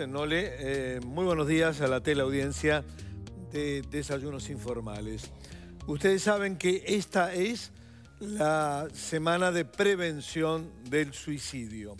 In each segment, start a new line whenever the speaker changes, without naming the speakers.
Nole, muy buenos días a la teleaudiencia de Desayunos Informales. Ustedes saben que esta es la semana de prevención del suicidio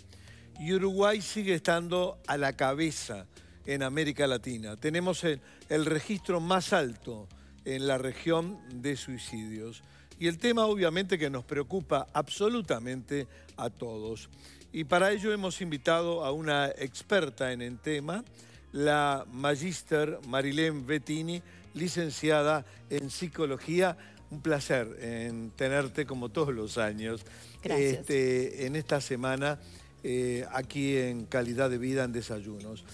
y Uruguay sigue estando a la cabeza en América Latina. Tenemos el registro más alto en la región de suicidios y el tema obviamente que nos preocupa absolutamente a todos. Y para ello hemos invitado a una experta en el tema, la magíster Marilén Bettini, licenciada en psicología. Un placer en tenerte como todos los años.
Gracias.
En esta semana aquí en Calidad de Vida en Desayunos.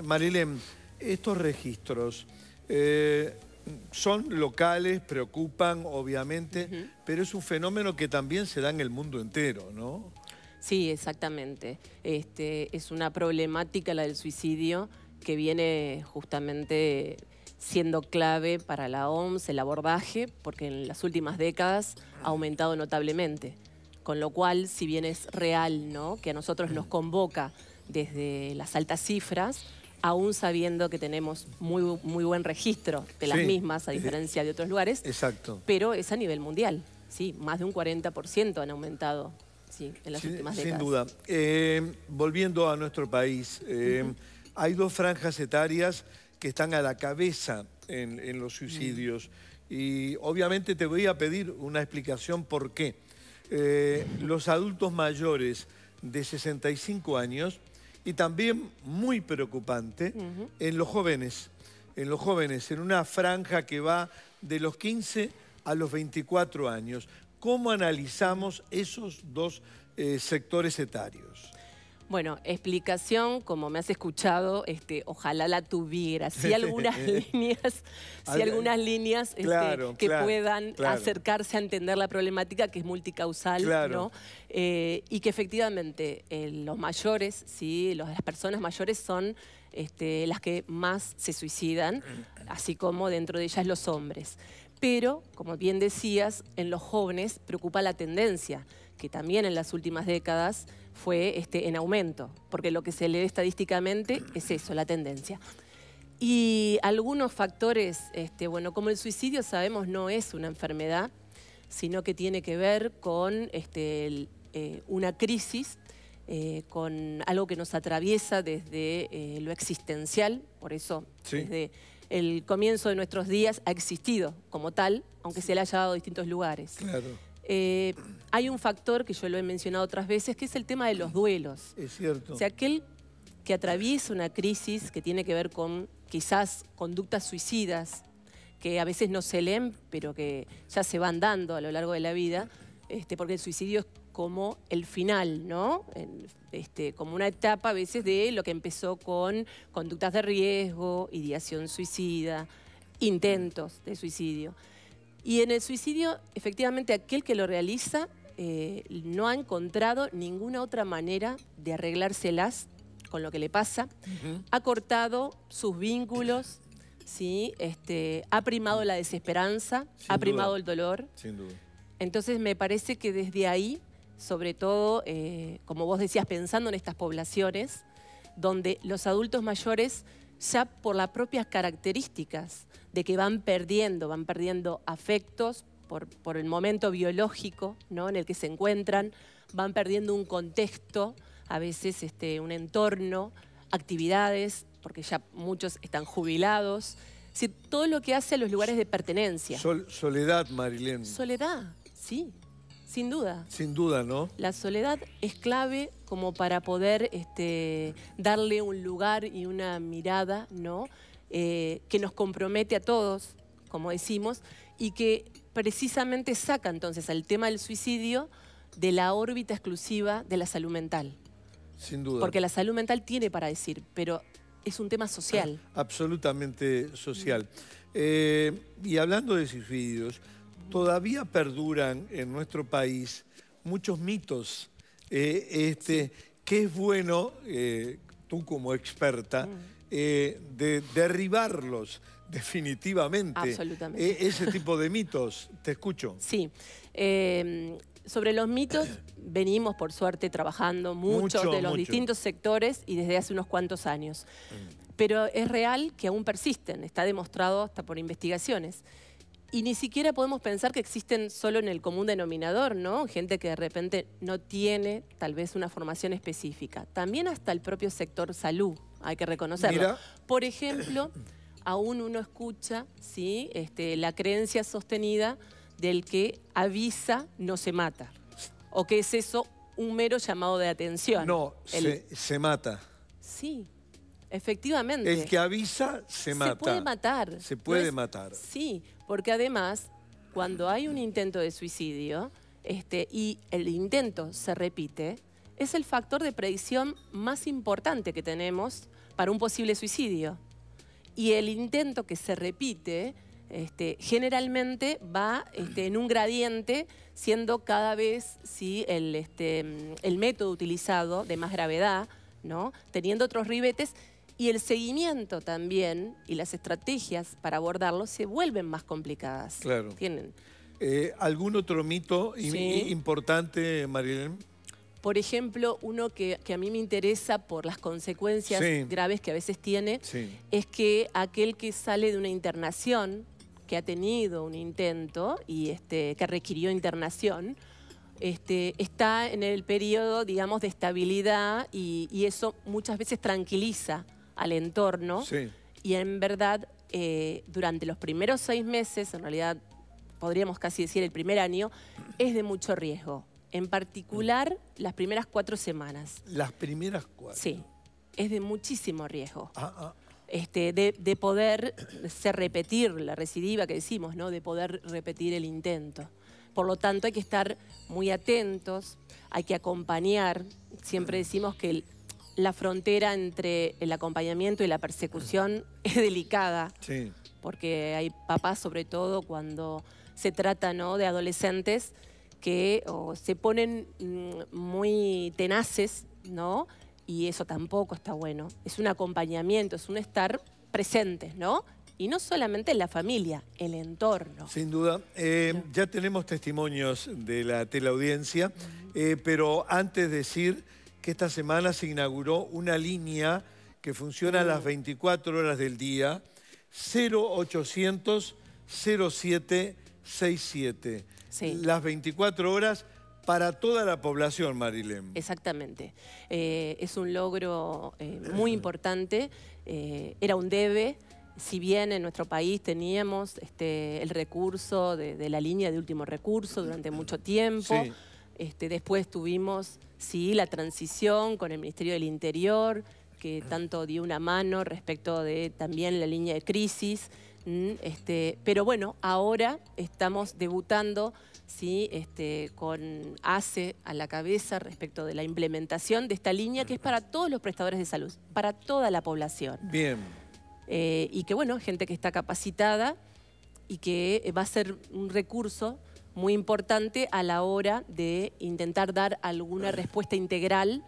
Marilén, estos registros son locales, preocupan obviamente, pero es un fenómeno que también se da en el mundo entero, ¿no?
Sí, exactamente. Es una problemática la del suicidio que viene justamente siendo clave para la OMS, el abordaje, porque en las últimas décadas ha aumentado notablemente. Con lo cual, si bien es real, ¿no?, que a nosotros nos convoca desde las altas cifras, aún sabiendo que tenemos muy buen registro de las mismas, a diferencia de otros lugares.
Exacto.
Pero es a nivel mundial, sí, más de un 40% han aumentado. Sí, en las últimas décadas.
Sin duda. Volviendo a nuestro país, hay dos franjas etarias que están a la cabeza en los suicidios. Y obviamente te voy a pedir una explicación por qué. Los adultos mayores de 65 años y también muy preocupante en los jóvenes. En una franja que va de los 15 a los 24 años. ¿Cómo analizamos esos dos sectores etarios?
Bueno, explicación, como me has escuchado, ojalá la tuviera. Sí, algunas líneas que puedan acercarse a entender la problemática, que es multicausal, ¿no? Y que efectivamente los mayores, ¿sí?, las personas mayores son las que más se suicidan, así como dentro de ellas los hombres. Pero, como bien decías, en los jóvenes preocupa la tendencia, que también en las últimas décadas fue en aumento, porque lo que se lee estadísticamente es eso, la tendencia. Y algunos factores, bueno, como el suicidio sabemos no es una enfermedad, sino que tiene que ver con una crisis, con algo que nos atraviesa desde lo existencial, por eso desde el comienzo de nuestros días ha existido como tal, aunque se le haya dado a distintos lugares. Hay un factor que yo lo he mencionado otras veces, que es el tema de los duelos.
Es cierto.
O sea, aquel que atraviesa una crisis que tiene que ver con quizás conductas suicidas, que a veces no se leen, pero que ya se van dando a lo largo de la vida, porque el suicidio es como el final, ¿no? Como una etapa a veces de lo que empezó con conductas de riesgo, ideación suicida, intentos de suicidio. Y en el suicidio, efectivamente, aquel que lo realiza no ha encontrado ninguna otra manera de arreglárselas con lo que le pasa. Ha cortado sus vínculos, ¿sí? Ha primado la desesperanza, ha primado el dolor.
Sin duda.
Entonces me parece que desde ahí, sobre todo, como vos decías, pensando en estas poblaciones, donde los adultos mayores, ya por las propias características de que van perdiendo afectos por el momento biológico, ¿no?, en el que se encuentran, van perdiendo un contexto, a veces un entorno, actividades, porque ya muchos están jubilados. Es decir, todo lo que hace a los lugares de pertenencia.
Soledad, Marilén.
Soledad, sí, sin duda.
Sin duda, ¿no?
La soledad es clave como para poder darle un lugar y una mirada, ¿no?, que nos compromete a todos, como decimos, y que precisamente saca entonces al tema del suicidio de la órbita exclusiva de la salud mental.
Sin duda.
Porque la salud mental tiene para decir, pero es un tema social.
Absolutamente social. Y hablando de suicidios, todavía perduran en nuestro país muchos mitos. Que es bueno, tú como experta, de derribarlos definitivamente.
Absolutamente.
Ese tipo de mitos, te escucho.
Sí. Sobre los mitos venimos, por suerte, trabajando muchos de los distintos sectores y desde hace unos cuantos años. Pero es real que aún persisten, está demostrado hasta por investigaciones. Y ni siquiera podemos pensar que existen solo en el común denominador, ¿no? Gente que de repente no tiene tal vez una formación específica. También hasta el propio sector salud, hay que reconocerlo. Mira. Por ejemplo, aún uno escucha, ¿sí? La creencia sostenida del que avisa no se mata. ¿O qué es eso? Un mero llamado de atención.
No, se mata.
Sí. Efectivamente.
El que avisa se mata.
Se puede matar.
Se puede matar.
Sí, porque además, cuando hay un intento de suicidio y el intento se repite, es el factor de predicción más importante que tenemos para un posible suicidio. Y el intento que se repite generalmente va en un gradiente, siendo cada vez el método utilizado de más gravedad, ¿no? Teniendo otros ribetes. Y el seguimiento también y las estrategias para abordarlo se vuelven más complicadas.
Claro.
¿Tienen?
¿Algún otro mito importante, Marilén?
Por ejemplo, uno que a mí me interesa por las consecuencias graves que a veces tiene, es que aquel que sale de una internación, que ha tenido un intento y que requirió internación, está en el periodo, digamos, de estabilidad y eso muchas veces tranquiliza al entorno. Y en verdad, durante los primeros 6 meses, en realidad podríamos casi decir el primer año, es de mucho riesgo. En particular, las primeras 4 semanas.
¿Las primeras 4?
Sí, es de muchísimo riesgo. De poder repetir la recidiva que decimos, ¿no? De poder repetir el intento. Por lo tanto, hay que estar muy atentos, hay que acompañar. Siempre decimos que la frontera entre el acompañamiento y la persecución es delicada. Sí. Porque hay papás, sobre todo, cuando se trata, ¿no? de adolescentes que se ponen muy tenaces, ¿no? Y eso tampoco está bueno. Es un acompañamiento, es un estar presentes, ¿no? Y no solamente en la familia, el entorno.
Sin duda. Ya tenemos testimonios de la teleaudiencia, pero antes decir que esta semana se inauguró una línea que funciona a las 24 horas del día, 0800 0767. Sí. Las 24 horas para toda la población, Marilén.
Exactamente. Es un logro muy importante. Era un debe. Si bien en nuestro país teníamos el recurso de la línea de último recurso durante mucho tiempo, después tuvimos la transición con el Ministerio del Interior, que tanto dio una mano respecto de también la línea de crisis. Pero bueno, ahora estamos debutando con ACE a la cabeza respecto de la implementación de esta línea que es para todos los prestadores de salud, para toda la población.
Bien.
Y que bueno, gente que está capacitada y que va a ser un recurso muy importante a la hora de intentar dar alguna respuesta integral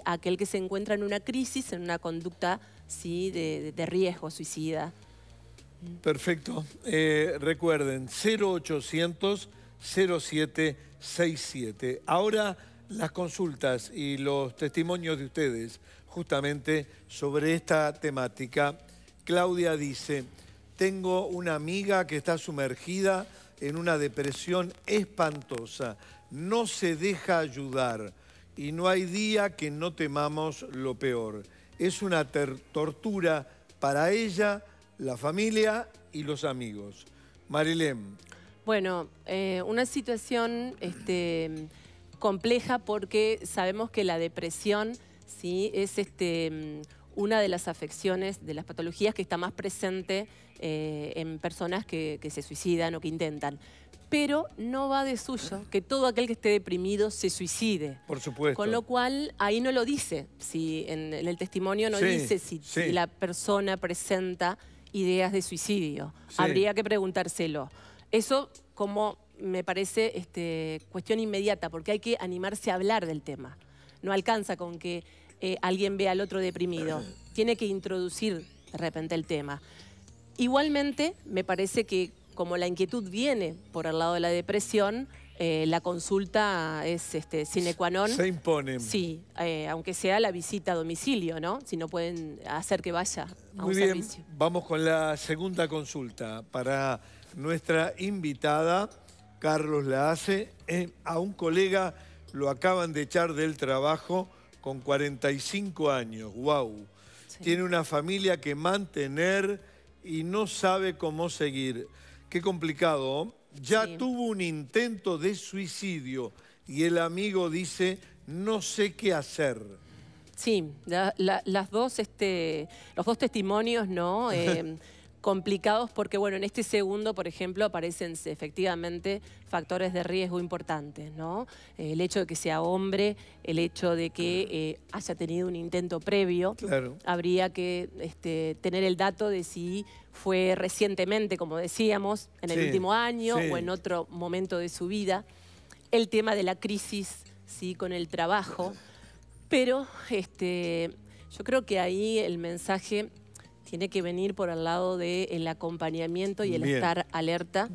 a aquel que se encuentra en una crisis, en una conducta de riesgo, suicida.
Perfecto. Recuerden, 0800 0767. Ahora las consultas y los testimonios de ustedes justamente sobre esta temática. Claudia dice, tengo una amiga que está sumergida en una depresión espantosa, no se deja ayudar y no hay día que no temamos lo peor. Es una tortura para ella, la familia y los amigos. Marilén.
Bueno, una situación compleja porque sabemos que la depresión es una de las afecciones, de las patologías que está más presente en personas que se suicidan o que intentan. Pero no va de suyo que todo aquel que esté deprimido se suicide.
Por supuesto.
Con lo cual, ahí no lo dice. En el testimonio no dice si la persona presenta ideas de suicidio. Habría que preguntárselo. Eso como me parece cuestión inmediata, porque hay que animarse a hablar del tema. No alcanza con que alguien vea al otro deprimido. Tiene que introducir de repente el tema. Igualmente, me parece que como la inquietud viene por el lado de la depresión, la consulta es sine qua non.
Se imponen.
Sí, aunque sea la visita a domicilio, ¿no? Si no pueden hacer que vaya a un servicio.
Muy bien, vamos con la segunda consulta para nuestra invitada. Carlos la hace a un colega, lo acaban de echar del trabajo con 45 años. ¡Wow! Sí. Tiene una familia que mantener y no sabe cómo seguir. Qué complicado. Ya sí. Tuvo un intento de suicidio y el amigo dice, no sé qué hacer.
Sí, los dos testimonios, ¿no? Complicados porque, bueno, en este segundo, por ejemplo, aparecen efectivamente factores de riesgo importantes, ¿no? El hecho de que sea hombre, el hecho de que haya tenido un intento previo.
Claro.
Habría que tener el dato de si fue recientemente, como decíamos, en el último año o en otro momento de su vida. El tema de la crisis, ¿sí? Con el trabajo. Pero yo creo que ahí el mensaje tiene que venir por el lado del acompañamiento y el estar alerta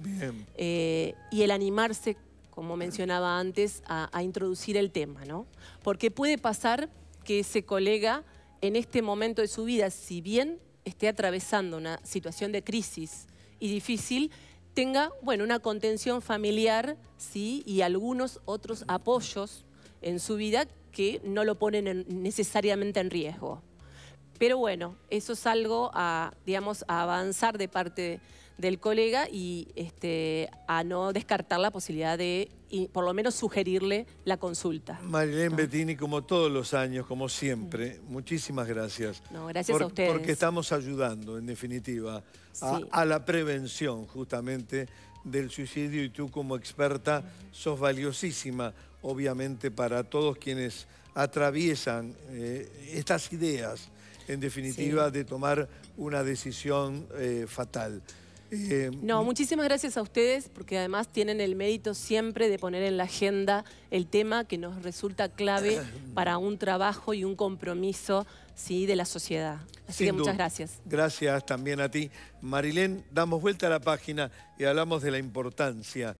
y el animarse, como mencionaba antes, a introducir el tema, ¿no? Porque puede pasar que ese colega en este momento de su vida, si bien esté atravesando una situación de crisis y difícil, tenga, bueno, una contención familiar, ¿sí? Y algunos otros apoyos en su vida que no lo ponen necesariamente en riesgo. Pero bueno, eso es algo digamos, a avanzar de parte del colega y a no descartar la posibilidad de, por lo menos, sugerirle la consulta.
Marilén Bettini, como todos los años, como siempre, muchísimas gracias.
No, gracias a ustedes.
Porque estamos ayudando, en definitiva, a la prevención, justamente, del suicidio. Y tú, como experta, sos valiosísima, obviamente, para todos quienes atraviesan estas ideas, en definitiva, de tomar una decisión fatal.
No, muchísimas gracias a ustedes, porque además tienen el mérito siempre de poner en la agenda el tema que nos resulta clave para un trabajo y un compromiso, ¿sí? De la sociedad. Así que muchas gracias.
Gracias también a ti. Marilén, damos vuelta a la página y hablamos de la importancia